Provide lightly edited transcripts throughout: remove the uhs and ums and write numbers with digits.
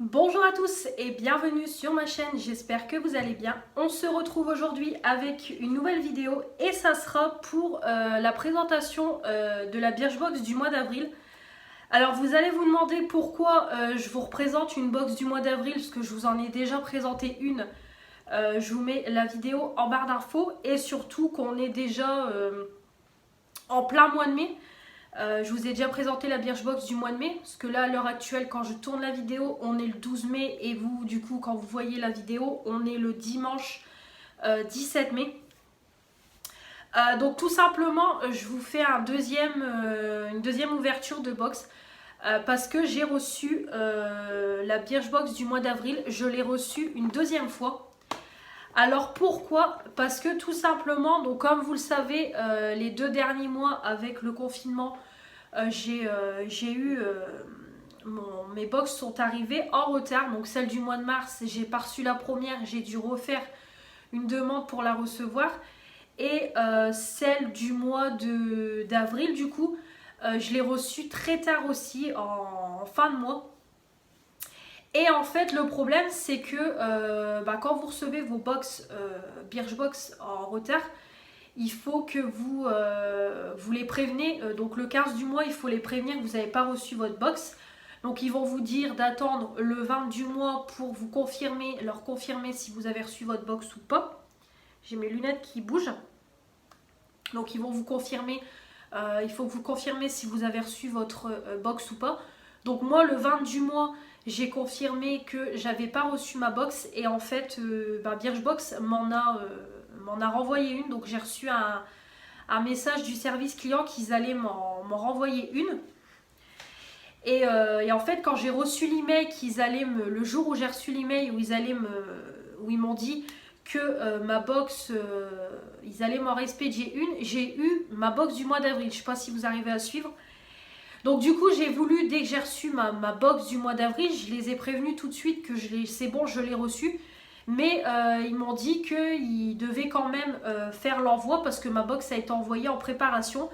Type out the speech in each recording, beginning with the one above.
Bonjour à tous et bienvenue sur ma chaîne, j'espère que vous allez bien. On se retrouve aujourd'hui avec une nouvelle vidéo et ça sera pour la présentation de la Birchbox du mois d'avril. Alors vous allez vous demander pourquoi je vous représente une box du mois d'avril, parce que je vous en ai déjà présenté une. Je vous mets la vidéo en barre d'infos et surtout qu'on est déjà en plein mois de mai. Je vous ai déjà présenté la Birchbox du mois de mai, parce que là à l'heure actuelle quand je tourne la vidéo on est le 12 mai et vous du coup quand vous voyez la vidéo on est le dimanche 17 mai. Donc tout simplement je vous fais une deuxième ouverture de box parce que j'ai reçu la Birchbox du mois d'avril, je l'ai reçue une deuxième fois. Alors pourquoi? Parce que tout simplement, donc comme vous le savez, les 2 derniers mois avec le confinement, j'ai eu mes box sont arrivées en retard. Donc celle du mois de mars, j'ai pas reçu la première, j'ai dû refaire une demande pour la recevoir. Et celle du mois d'avril, du coup, je l'ai reçue très tard aussi, en fin de mois. Et en fait, le problème, c'est que quand vous recevez vos box Birchbox en retard, il faut que vous les prévenez. Donc le 15 du mois, il faut les prévenir que vous n'avez pas reçu votre box. Donc ils vont vous dire d'attendre le 20 du mois pour vous confirmer, leur confirmer si vous avez reçu votre box ou pas. J'ai mes lunettes qui bougent. Donc ils vont vous confirmer, il faut que vous confirmez si vous avez reçu votre box ou pas. Donc moi le 20 du mois, j'ai confirmé que j'avais pas reçu ma box et en fait Birchbox m'en a renvoyé une. Donc j'ai reçu un message du service client qu'ils allaient m'en renvoyer une. Et en fait quand j'ai reçu l'email qu'ils allaient le jour où j'ai reçu l'email où ils m'ont dit que ma box, ils allaient m'en expédier une, j'ai eu ma box du mois d'avril. Je sais pas si vous arrivez à suivre. Donc du coup j'ai voulu, dès que j'ai reçu ma box du mois d'avril, je les ai prévenus tout de suite que c'est bon, je l'ai reçue. Mais ils m'ont dit qu'ils devaient quand même faire l'envoi parce que ma box a été envoyée en préparation.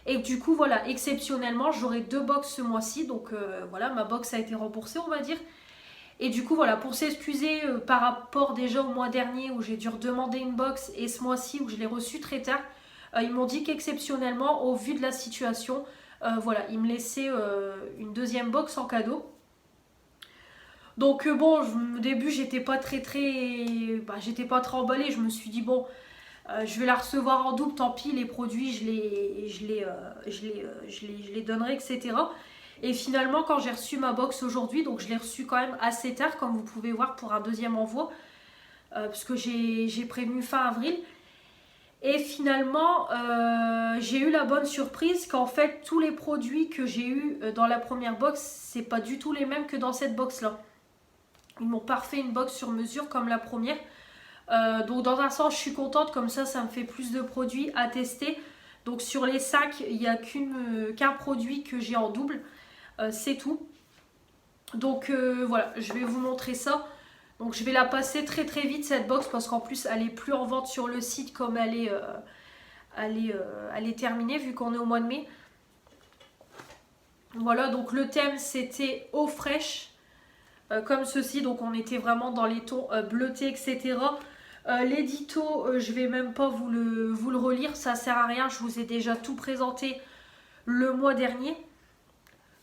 Et du coup voilà, exceptionnellement j'aurai 2 box ce mois-ci. Donc voilà, ma box a été remboursée on va dire. Et du coup voilà, pour s'excuser par rapport déjà au mois dernier où j'ai dû redemander une box et ce mois-ci où je l'ai reçue très tard, ils m'ont dit qu'exceptionnellement au vu de la situation, voilà, ils me laissaient une deuxième box en cadeau. Donc bon, au début j'étais pas j'étais pas très emballée. Je me suis dit bon, je vais la recevoir en double, tant pis, les produits je les donnerai, etc. Et finalement quand j'ai reçu ma box aujourd'hui, donc je l'ai reçue quand même assez tard comme vous pouvez voir pour un deuxième envoi, parce que j'ai prévenu fin avril. Et finalement, j'ai eu la bonne surprise qu'en fait, tous les produits que j'ai eu dans la première box, c'est pas du tout les mêmes que dans cette box-là. Ils m'ont pas refait une box sur mesure comme la première. Donc dans un sens, je suis contente, comme ça me fait plus de produits à tester. Donc sur les sacs, il n'y a qu'un produit que j'ai en double. C'est tout. Donc voilà, je vais vous montrer ça. Donc je vais la passer très très vite cette box parce qu'en plus elle est plus en vente sur le site comme elle est terminée vu qu'on est au mois de mai. Voilà, donc le thème c'était eau fraîche, comme ceci. Donc on était vraiment dans les tons bleutés, etc. L'édito, je vais même pas vous le relire, ça sert à rien, je vous ai déjà tout présenté le mois dernier.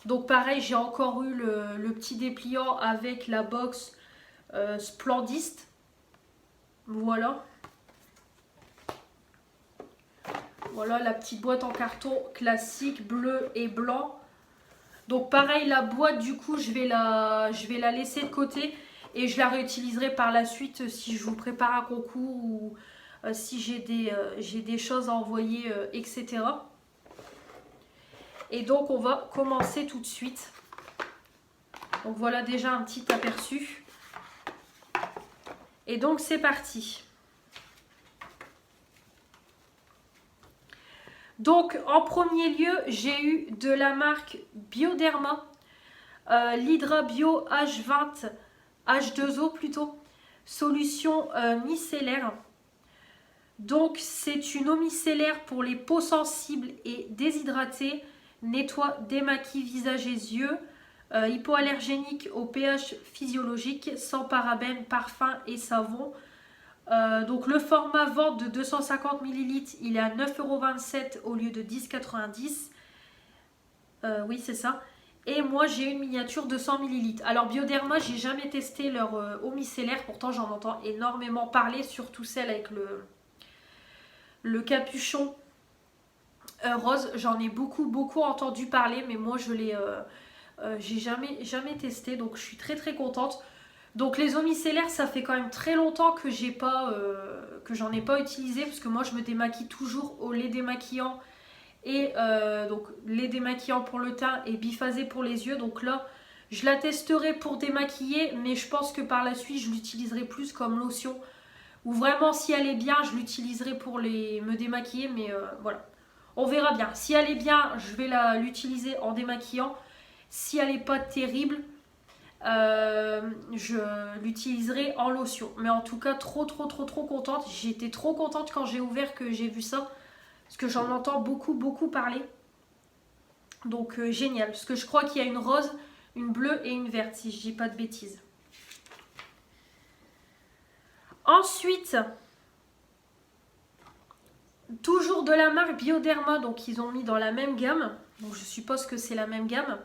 Donc pareil, j'ai encore eu le petit dépliant avec la box Splendiste. Voilà. Voilà la petite boîte en carton classique bleu et blanc. Donc pareil, la boîte du coup je vais la laisser de côté et je la réutiliserai par la suite si je vous prépare un concours ou si j'ai des choses à envoyer, etc. Et donc on va commencer tout de suite. Donc voilà déjà un petit aperçu. Et donc c'est parti. Donc en premier lieu, j'ai eu de la marque Bioderma, l'Hydra Bio H20, H2O plutôt, solution micellaire. Donc c'est une eau micellaire pour les peaux sensibles et déshydratées, nettoie, démaquille visage et yeux, hypoallergénique au pH physiologique, sans parabènes, parfums et savon. Donc le format vente de 250 ml, il est à 9,27 € au lieu de 10,90 €. Oui, c'est ça. Et moi, j'ai une miniature de 100 ml. Alors Bioderma, j'ai jamais testé leur eau micellaire. Pourtant, j'en entends énormément parler, surtout celle avec le capuchon rose. J'en ai beaucoup entendu parler, mais moi, j'ai jamais testé. Donc, je suis très contente. Donc, les eaux micellaires, ça fait quand même très longtemps que j'en ai pas utilisé, parce que moi, je me démaquille toujours au lait démaquillant. Et donc lait démaquillant pour le teint et biphasé pour les yeux. Donc là, je la testerai pour démaquiller, mais je pense que par la suite, je l'utiliserai plus comme lotion. Ou vraiment, si elle est bien, je l'utiliserai pour me démaquiller. Mais voilà, on verra bien. Si elle est bien, je vais l'utiliser en démaquillant. Si elle n'est pas terrible, je l'utiliserai en lotion. Mais en tout cas, trop contente. J'étais trop contente quand j'ai ouvert, que j'ai vu ça. Parce que j'en entends beaucoup parler. Donc génial. Parce que je crois qu'il y a une rose, une bleue et une verte, si je dis pas de bêtises. Ensuite, toujours de la marque Bioderma, donc ils ont mis dans la même gamme. Donc je suppose que c'est la même gamme.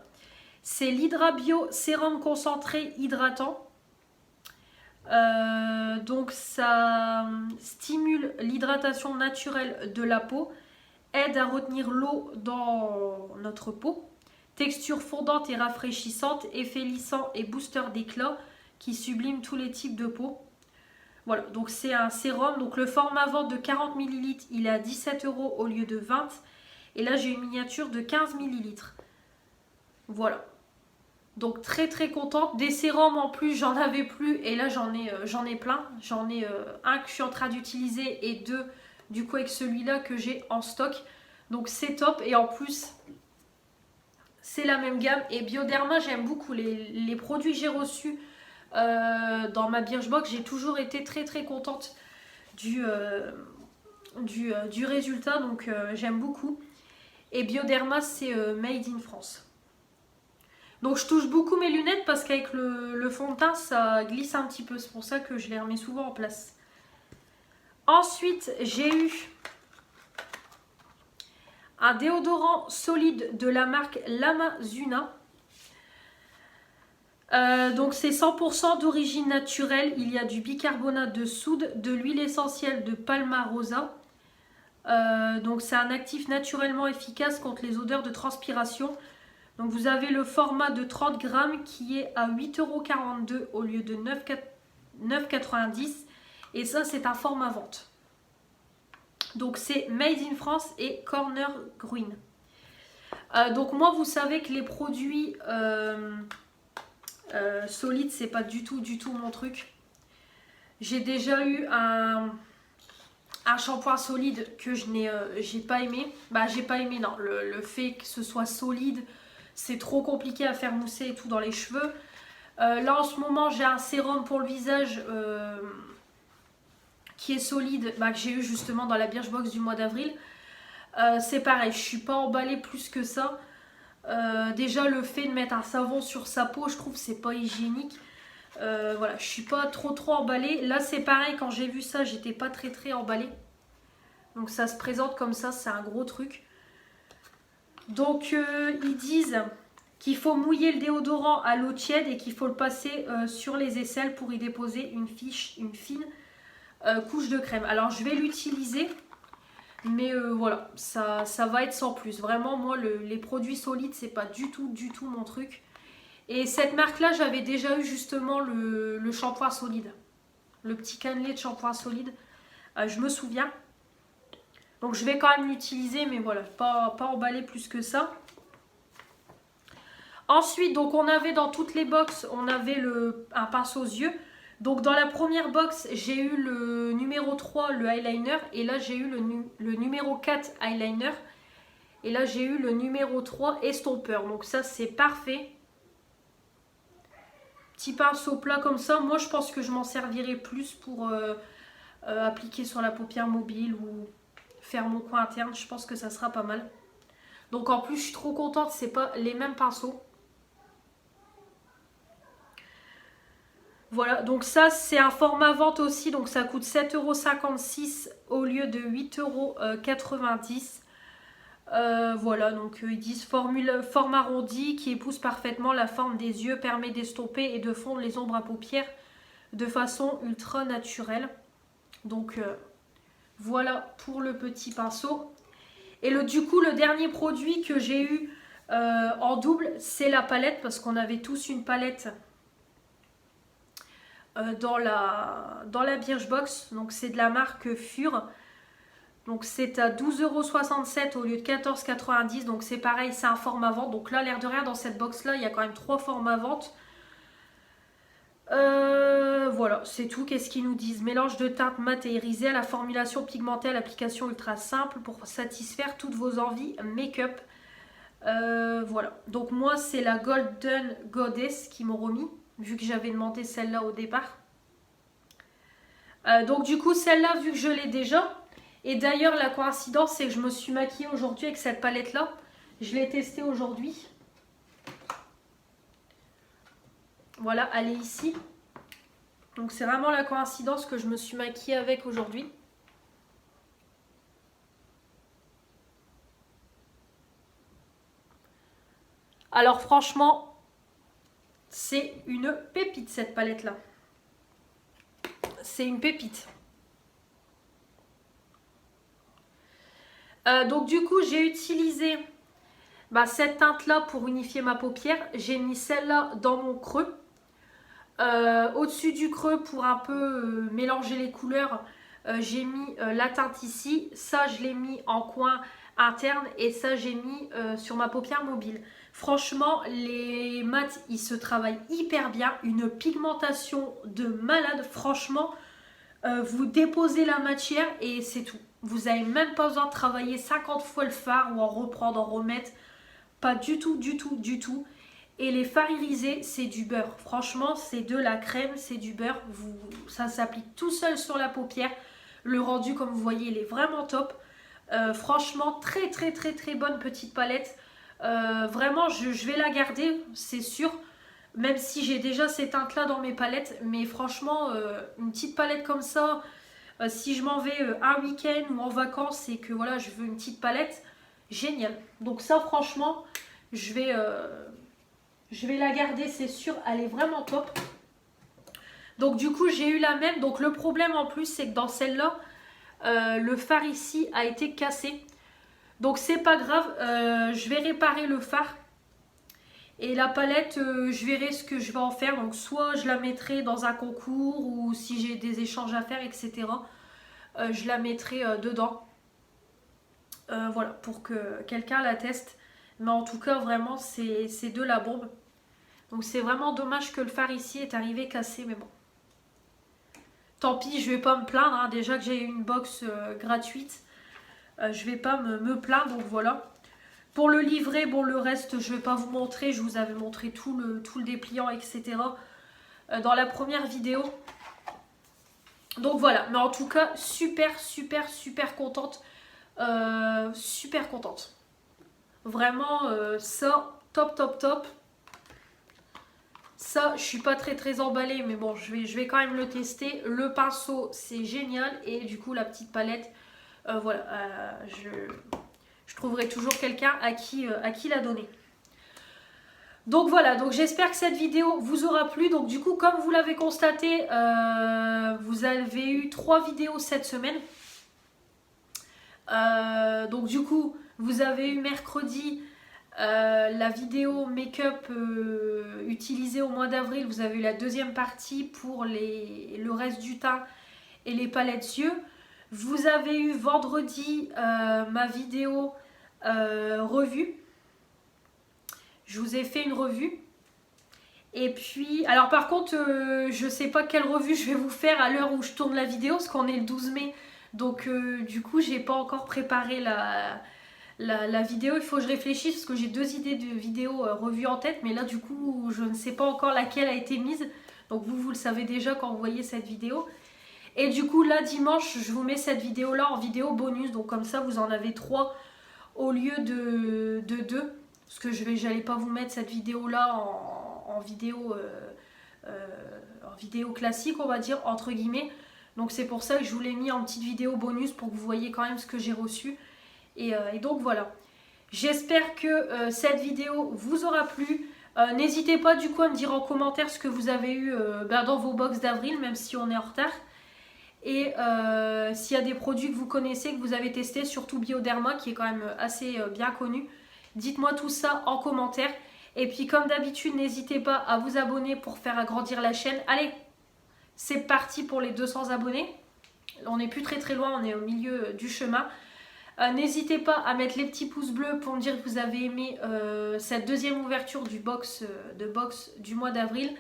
C'est l'Hydra Bio Sérum Concentré Hydratant. Donc ça stimule l'hydratation naturelle de la peau, aide à retenir l'eau dans notre peau, texture fondante et rafraîchissante, effet lissant et booster d'éclat qui sublime tous les types de peau. Voilà, donc c'est un sérum. Donc le format vente de 40 ml, il est à 17 € au lieu de 20. Et là j'ai une miniature de 15 ml. Voilà. Donc très contente. Des sérums en plus, j'en avais plus. Et là j'en ai plein. J'en ai un que je suis en train d'utiliser et deux du coup avec celui-là que j'ai en stock. Donc c'est top. Et en plus, c'est la même gamme. Et Bioderma, j'aime beaucoup les produits que j'ai reçus dans ma Birchbox. J'ai toujours été très contente du résultat. Donc j'aime beaucoup. Et Bioderma, c'est made in France. Donc je touche beaucoup mes lunettes parce qu'avec le fond de teint, ça glisse un petit peu. C'est pour ça que je les remets souvent en place. Ensuite, j'ai eu un déodorant solide de la marque Lamazuna. Donc c'est 100% d'origine naturelle. Il y a du bicarbonate de soude, de l'huile essentielle de palmarosa. Donc c'est un actif naturellement efficace contre les odeurs de transpiration. Donc vous avez le format de 30 grammes qui est à 8,42 € au lieu de 9,90 €. Et ça, c'est un format vente. Donc c'est Made in France et Corner Green. Donc moi, vous savez que les produits solides, c'est pas du tout mon truc. J'ai déjà eu un shampoing solide que j'ai pas aimé. Bah j'ai pas aimé, non. Le fait que ce soit solide, c'est trop compliqué à faire mousser et tout dans les cheveux. Là en ce moment j'ai un sérum pour le visage qui est solide, que j'ai eu justement dans la Birchbox du mois d'avril. C'est pareil, je suis pas emballée plus que ça. Déjà le fait de mettre un savon sur sa peau, je trouve que c'est pas hygiénique. Voilà, je suis pas trop emballée. Là c'est pareil, quand j'ai vu ça, j'étais pas très emballée. Donc ça se présente comme ça, c'est un gros truc. Donc ils disent qu'il faut mouiller le déodorant à l'eau tiède et qu'il faut le passer sur les aisselles pour y déposer une fine couche de crème. Alors je vais l'utiliser, mais voilà, ça va être sans plus. Vraiment, moi les produits solides, c'est pas du tout mon truc. Et cette marque là, j'avais déjà eu justement le shampoing solide, le petit cannelé de shampoing solide, je me souviens. Donc je vais quand même l'utiliser, mais voilà, pas emballé plus que ça. Ensuite, donc on avait dans toutes les box, on avait un pinceau aux yeux. Donc dans la première box, j'ai eu le numéro 3, le eyeliner. Et là, j'ai eu le numéro 4 eyeliner. Et là, j'ai eu le numéro 3 estompeur. Donc ça, c'est parfait. Petit pinceau plat comme ça. Moi, je pense que je m'en servirai plus pour appliquer sur la paupière mobile ou faire mon coin interne. Je pense que ça sera pas mal. Donc en plus, je suis trop contente. C'est pas les mêmes pinceaux. Voilà, donc ça c'est un format vente aussi, donc ça coûte 7,56 € au lieu de 8,90 €. Voilà, donc ils disent forme arrondi qui épouse parfaitement la forme des yeux, permet d'estomper et de fondre les ombres à paupières de façon ultra naturelle. Donc voilà pour le petit pinceau. Et du coup, le dernier produit que j'ai eu en double, c'est la palette, parce qu'on avait tous une palette dans la Birchbox. Donc c'est de la marque Fur. Donc c'est à 12,67 € au lieu de 14,90 €. Donc c'est pareil, c'est un format vente. Donc là, l'air de rien, dans cette box là, il y a quand même 3 formats vente. Voilà, c'est tout. Qu'est-ce qu'ils nous disent? Mélange de teintes mat et irisées à la formulation pigmentée à l'application ultra simple pour satisfaire toutes vos envies make-up. Voilà, donc moi c'est la Golden Goddess qui m'ont remis, vu que j'avais demandé celle-là au départ. Donc du coup celle-là, vu que je l'ai déjà, et d'ailleurs la coïncidence c'est que je me suis maquillée aujourd'hui avec cette palette-là. Je l'ai testée aujourd'hui. Voilà, elle est ici. Donc c'est vraiment la coïncidence que je me suis maquillée avec aujourd'hui. Alors franchement, c'est une pépite cette palette-là. C'est une pépite. Donc du coup, j'ai utilisé cette teinte-là pour unifier ma paupière. J'ai mis celle-là dans mon creux. Au-dessus du creux, pour un peu mélanger les couleurs, j'ai mis la teinte ici. Ça, je l'ai mis en coin interne et ça, j'ai mis sur ma paupière mobile. Franchement, les mats, ils se travaillent hyper bien. Une pigmentation de malade. Franchement, vous déposez la matière et c'est tout. Vous n'avez même pas besoin de travailler 50 fois le fard ou en reprendre, en remettre. Pas du tout, du tout, du tout. Et les fards irisés, c'est du beurre. Franchement, c'est de la crème, c'est du beurre. Ça s'applique tout seul sur la paupière. Le rendu, comme vous voyez, il est vraiment top. Franchement, très, très, très, très bonne petite palette. Vraiment, je vais la garder, c'est sûr. Même si j'ai déjà ces teintes-là dans mes palettes. Mais franchement, une petite palette comme ça, si je m'en vais un week-end ou en vacances et que voilà, je veux une petite palette, génial. Donc ça, franchement, je vais la garder, c'est sûr. Elle est vraiment top. Donc du coup, j'ai eu la même. Donc le problème en plus, c'est que dans celle-là, le fard ici a été cassé. Donc c'est pas grave. Je vais réparer le fard. Et la palette, je verrai ce que je vais en faire. Donc soit je la mettrai dans un concours ou si j'ai des échanges à faire, etc. Je la mettrai dedans. Voilà, pour que quelqu'un la teste. Mais en tout cas, vraiment, c'est de la bombe. Donc c'est vraiment dommage que le fard ici est arrivé cassé, mais bon. Tant pis, je vais pas me plaindre. Hein. Déjà que j'ai une box gratuite, je vais pas me plaindre, donc voilà. Pour le livret, bon, le reste, je vais pas vous montrer. Je vous avais montré tout le dépliant, etc. Dans la première vidéo. Donc voilà, mais en tout cas, super, super, super contente. Super contente. Vraiment, ça, top, top, top. Ça, je suis pas très très emballée, mais bon, je vais quand même le tester. Le pinceau, c'est génial. Et du coup, la petite palette, voilà, je trouverai toujours quelqu'un à qui la donner. Donc voilà, donc j'espère que cette vidéo vous aura plu. Donc du coup, comme vous l'avez constaté, vous avez eu 3 vidéos cette semaine. Donc du coup, vous avez eu mercredi la vidéo make-up utilisée au mois d'avril. Vous avez eu la deuxième partie pour le reste du teint et les palettes yeux. Vous avez eu vendredi ma vidéo revue. Je vous ai fait une revue. Et puis, alors par contre, je sais pas quelle revue je vais vous faire à l'heure où je tourne la vidéo, parce qu'on est le 12 mai. Donc du coup, j'ai pas encore préparé la vidéo. Il faut que je réfléchisse, parce que j'ai 2 idées de vidéos revues en tête. Mais là, du coup, je ne sais pas encore laquelle a été mise. Donc vous le savez déjà quand vous voyez cette vidéo. Et du coup, là, dimanche, je vous mets cette vidéo-là en vidéo bonus. Donc comme ça, vous en avez 3 au lieu de 2. Parce que j'allais pas vous mettre cette vidéo-là en vidéo en vidéo classique, on va dire, entre guillemets. Donc c'est pour ça que je vous l'ai mis en petite vidéo bonus pour que vous voyez quand même ce que j'ai reçu. Et donc voilà. J'espère que cette vidéo vous aura plu. N'hésitez pas du coup à me dire en commentaire ce que vous avez eu dans vos box d'avril, même si on est en retard. Et s'il y a des produits que vous connaissez, que vous avez testés, surtout Bioderma qui est quand même assez bien connu, dites-moi tout ça en commentaire. Et puis comme d'habitude, n'hésitez pas à vous abonner pour faire agrandir la chaîne. Allez, c'est parti pour les 200 abonnés. On n'est plus très loin, on est au milieu du chemin. N'hésitez pas à mettre les petits pouces bleus pour me dire que vous avez aimé cette deuxième ouverture du box du mois d'avril.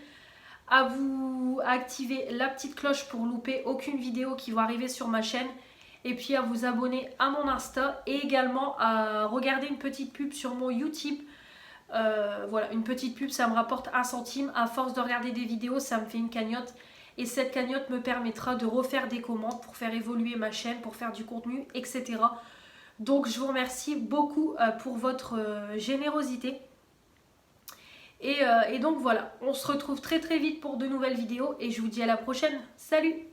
À vous activer la petite cloche pour louper aucune vidéo qui va arriver sur ma chaîne. Et puis à vous abonner à mon Insta et également à regarder une petite pub sur mon YouTube. Voilà, une petite pub, ça me rapporte 1 centime. À force de regarder des vidéos, ça me fait une cagnotte. Et cette cagnotte me permettra de refaire des commandes pour faire évoluer ma chaîne, pour faire du contenu, etc. Donc je vous remercie beaucoup pour votre générosité. Et donc voilà, on se retrouve très vite pour de nouvelles vidéos et je vous dis à la prochaine. Salut!